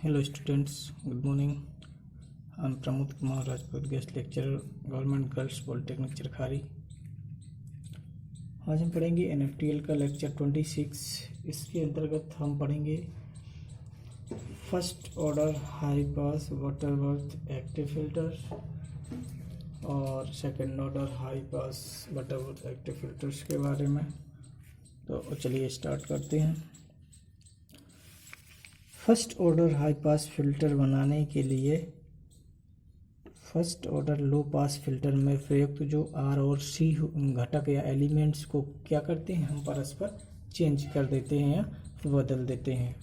Hello students, good morning. I'm Pramod Kumar Rajput, guest lecturer, Government Girls Polytechnic Charkhari. आज हम पढ़ेंगे NFTL का lecture 26। इसके अंतर्गत हम पढ़ेंगे first order high pass Butterworth active filter और second order high pass Butterworth active filters के बारे में। तो चलिए स्टार्ट करते हैं। First order high pass filter बनाने के लिए first order low pass filter में प्रयुक्त जो आर और सी घटक या एलिमेंट्स को क्या करते हैं, हम परस्पर चेंज कर देते हैं या बदल देते हैं।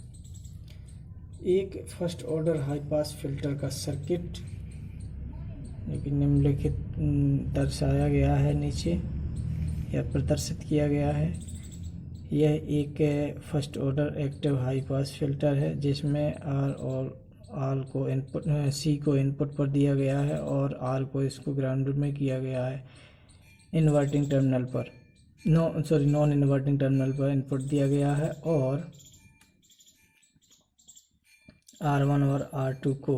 एक first order high pass filter का सर्किट निम्नलिखित दर्शाया गया है, नीचे या प्रदर्शित किया गया है। यह एक first order active high pass filter है जिसमें आर और आर को इनपुट सी को इनपुट पर दिया गया है और आर को इसको ग्राउंड में किया गया है। इन्वर्टिंग टर्मिनल पर नॉन इन्वर्टिंग टर्मिनल पर इनपुट दिया गया है और R1 और R2 को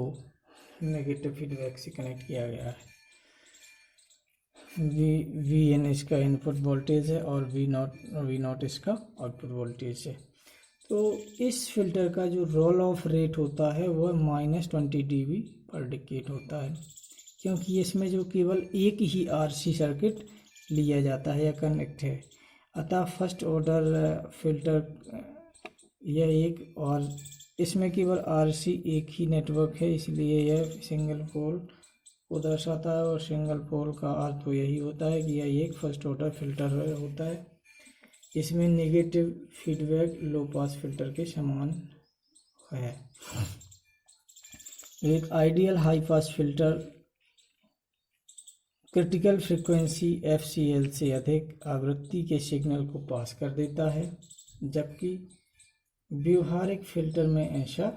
नेगेटिव फीडबैक से कनेक्ट किया गया है। वी एन इसका इनपुट वोल्टेज है और वी नॉट इसका आउटपुट वोल्टेज है। तो इस फिल्टर का जो रोल ऑफ रेट होता है वह -20 dB पर डिकेड होता है, क्योंकि इसमें जो केवल एक ही RC सर्किट लिया जाता है या कनेक्ट है। अतः फर्स्ट ऑर्डर फिल्टर यह एक और इसमें केवल RC एक ही नेटवर्क है, इसलिए यह सिंगल पोल को दर्शाता है और सिंगल पोल का अर्थ तो यही होता है कि यह एक फर्स्ट ऑर्डर फिल्टर होता है। इसमें नेगेटिव फीडबैक लो पास फिल्टर के समान है। एक ideal high pass filter critical frequency FCL से अधिक आवृत्ति के सिग्नल को पास कर देता है, जबकि व्यवहारिक फिल्टर में ऐसा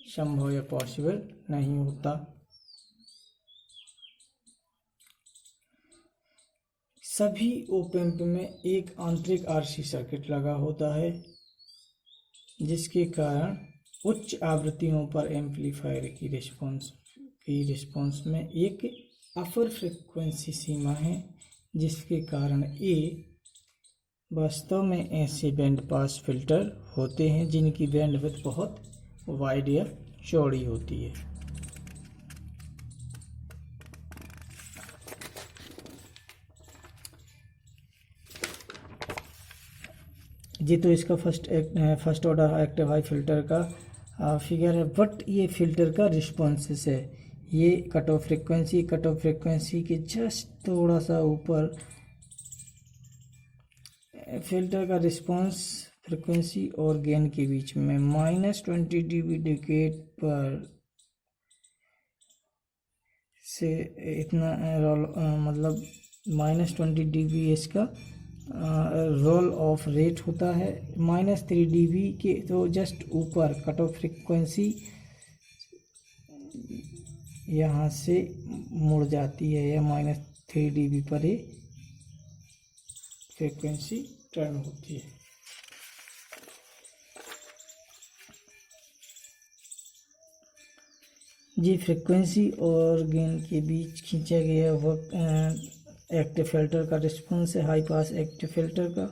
संभव या पॉसिबल नहीं होता। सभी ओप एम्प में एक आंतरिक RC सर्किट लगा होता है, जिसके कारण उच्च आवृत्तियों पर एम्पलीफायर की रिस्पॉन्स में एक अपर फ्रीक्वेंसी सीमा है, जिसके कारण वास्तव में ऐसे बैंड पास फिल्टर होते हैं जिनकी बैंडविड्थ बहुत वाइड या चौड़ी होती है। जी तो इसका first order active high filter का फिगर है, बट ये फिल्टर का रिस्पॉन्सेस है। ये कट ऑफ फ्रिक्वेंसी के जस्ट थोड़ा सा ऊपर फिल्टर का रिस्पॉन्स फ्रिक्वेंसी और गेन के बीच में -20 dB डिकेड पर से इतना मतलब -20 dB इसका रोल ऑफ रेट होता है। -3 dB के तो जस्ट ऊपर कट ऑफ फ्रिक्वेंसी यहाँ से मुड़ जाती है या -3 dB पर ही फ्रिक्वेंसी टर्न होती है। जी फ्रिक्वेंसी और गेन के बीच खींचा गया वक्त एक्टिव फिल्टर का रिस्पॉन्स है हाई पास एक्टिव फिल्टर का।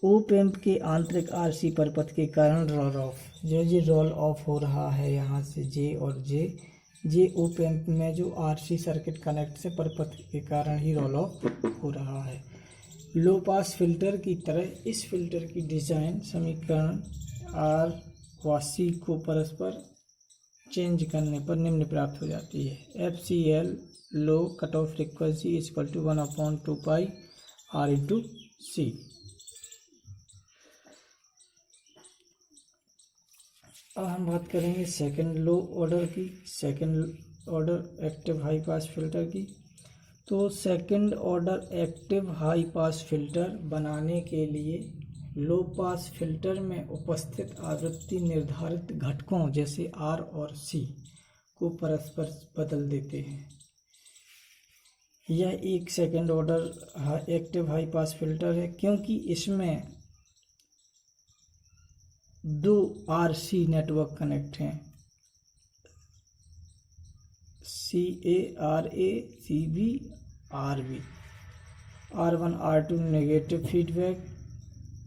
ओप एम्प के आंतरिक RC परपथ के कारण रोल ऑफ हो रहा है यहाँ से जे ओप एम्प में जो RC सर्किट कनेक्ट से परपथ के कारण ही रोल ऑफ हो रहा है। लो पास फिल्टर की तरह इस फिल्टर की डिजाइन समीकरण R व C को परस्पर चेंज करने पर निम्न प्राप्त हो जाती है। FCL लो कट ऑफ फ्रिक्वेंसी = 1/2 पाई R × C। अब हम बात करेंगे second order active high pass filter की। तो second order active high pass filter बनाने के लिए लो पास फिल्टर में उपस्थित आवृत्ति निर्धारित घटकों जैसे R और C को परस्पर बदल देते हैं। यह एक second order active high pass filter है, क्योंकि इसमें दो RC नेटवर्क कनेक्ट हैं, CA CB RB। R1 R2 negative feedback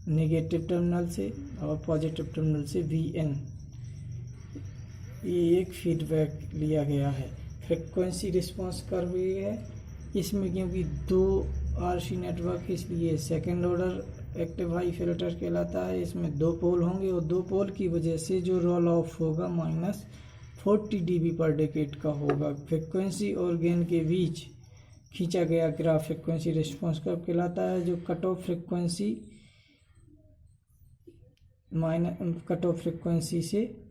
negative terminal से और पॉजिटिव टर्मिनल से VN, ये एक फीडबैक लिया गया है। फ्रिक्वेंसी रिस्पांस कर्व ये है, इसमें क्योंकि दो RC नेटवर्क इसलिए second order active high filter कहलाता है। इसमें दो पोल होंगे और दो पोल की वजह से जो रोल ऑफ होगा -40 dB पर डेकेड का होगा। फ्रिक्वेंसी और गेन के बीच खींचा गया ग्राफ फ्रिक्वेंसी रिस्पांस कर्व कहलाता है, जो कट ऑफ फ्रिक्वेंसी से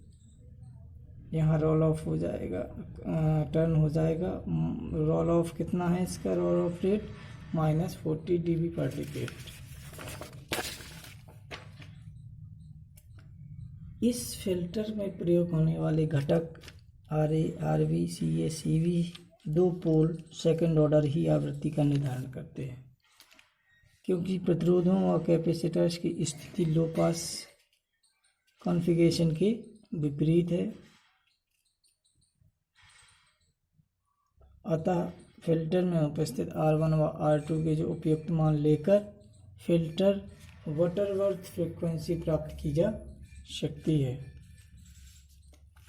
यहाँ रोल ऑफ हो जाएगा, टर्न हो जाएगा। रोल ऑफ कितना है इसका, रोल ऑफ रेट -40 dB पर डेकेड। इस फिल्टर में प्रयोग होने वाले घटक RA RB CA CB दो पोल सेकंड ऑर्डर ही आवृत्ति का निर्धारण करते हैं। क्योंकि प्रतिरोधों और कैपेसिटर्स की स्थिति लो पास कॉन्फ़िगरेशन के विपरीत है, अतः फिल्टर में उपस्थित R1 व R2 के जो उपयुक्त मान लेकर फिल्टर बटरवर्थ फ्रीक्वेंसी प्राप्त की जा सकती है।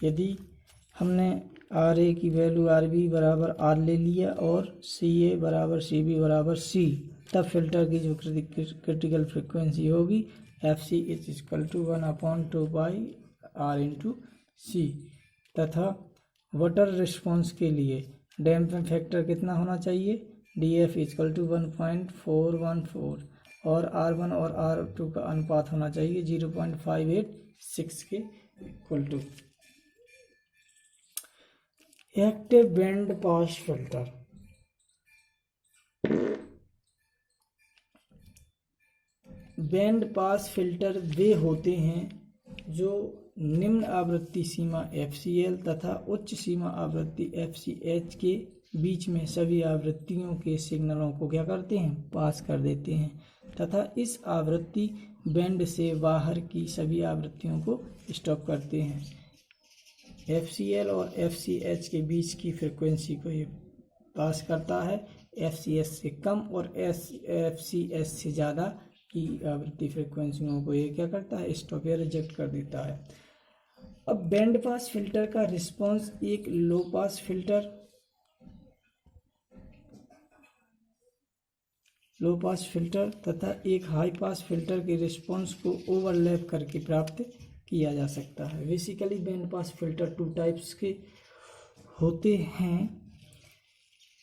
यदि हमने RA की वैल्यू RB बराबर R ले लिया और CA बराबर CB बराबर C, तब फिल्टर की जो क्रिटिकल फ्रीक्वेंसी होगी FC = 1/2πR/C, तथा वाटर रिस्पांस के लिए डैम्पिंग फैक्टर कितना होना चाहिए, DF = 1.414 और R1 और R2 का अनुपात होना चाहिए 0.586 के equal to. Active band pass filter. Band pass filter वे होते हैं जो निम्न आवृत्ति सीमा FCL तथा उच्च सीमा आवृत्ति FCH के बीच में सभी आवृत्तियों के सिग्नलों को क्या करते हैं, पास कर देते हैं, तथा इस आवृत्ति बैंड से बाहर की सभी आवृत्तियों को स्टॉप करते हैं। FCL और FCH के बीच की फ्रिक्वेंसी को ये पास करता है। FCH से कम और FCH से ज़्यादा की आवृत्ति फ्रिक्वेंसियों को ये क्या करता है, स्टॉप या रिजेक्ट कर देता है। अब बैंड पास फिल्टर का रिस्पांस एक लो पास फिल्टर तथा एक हाई पास फिल्टर के रिस्पांस को ओवरलैप करके प्राप्त किया जा सकता है। Basically band pass filter two types के होते हैं।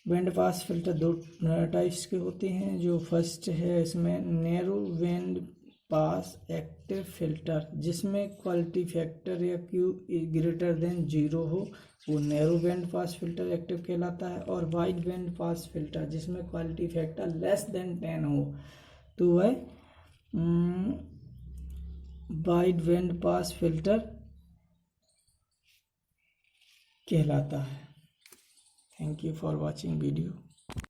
बैंड पास फिल्टर दो टाइप्स के होते हैं। जो फर्स्ट है इसमें narrow band pass active filter, जिसमें क्वालिटी फैक्टर या Q > 0 हो, वो narrow band pass filter active कहलाता है। और वाइड बैंड पास फिल्टर जिसमें क्वालिटी फैक्टर <10 हो, तो वह वाइड बैंड पास फिल्टर कहलाता है। Thank you for watching video.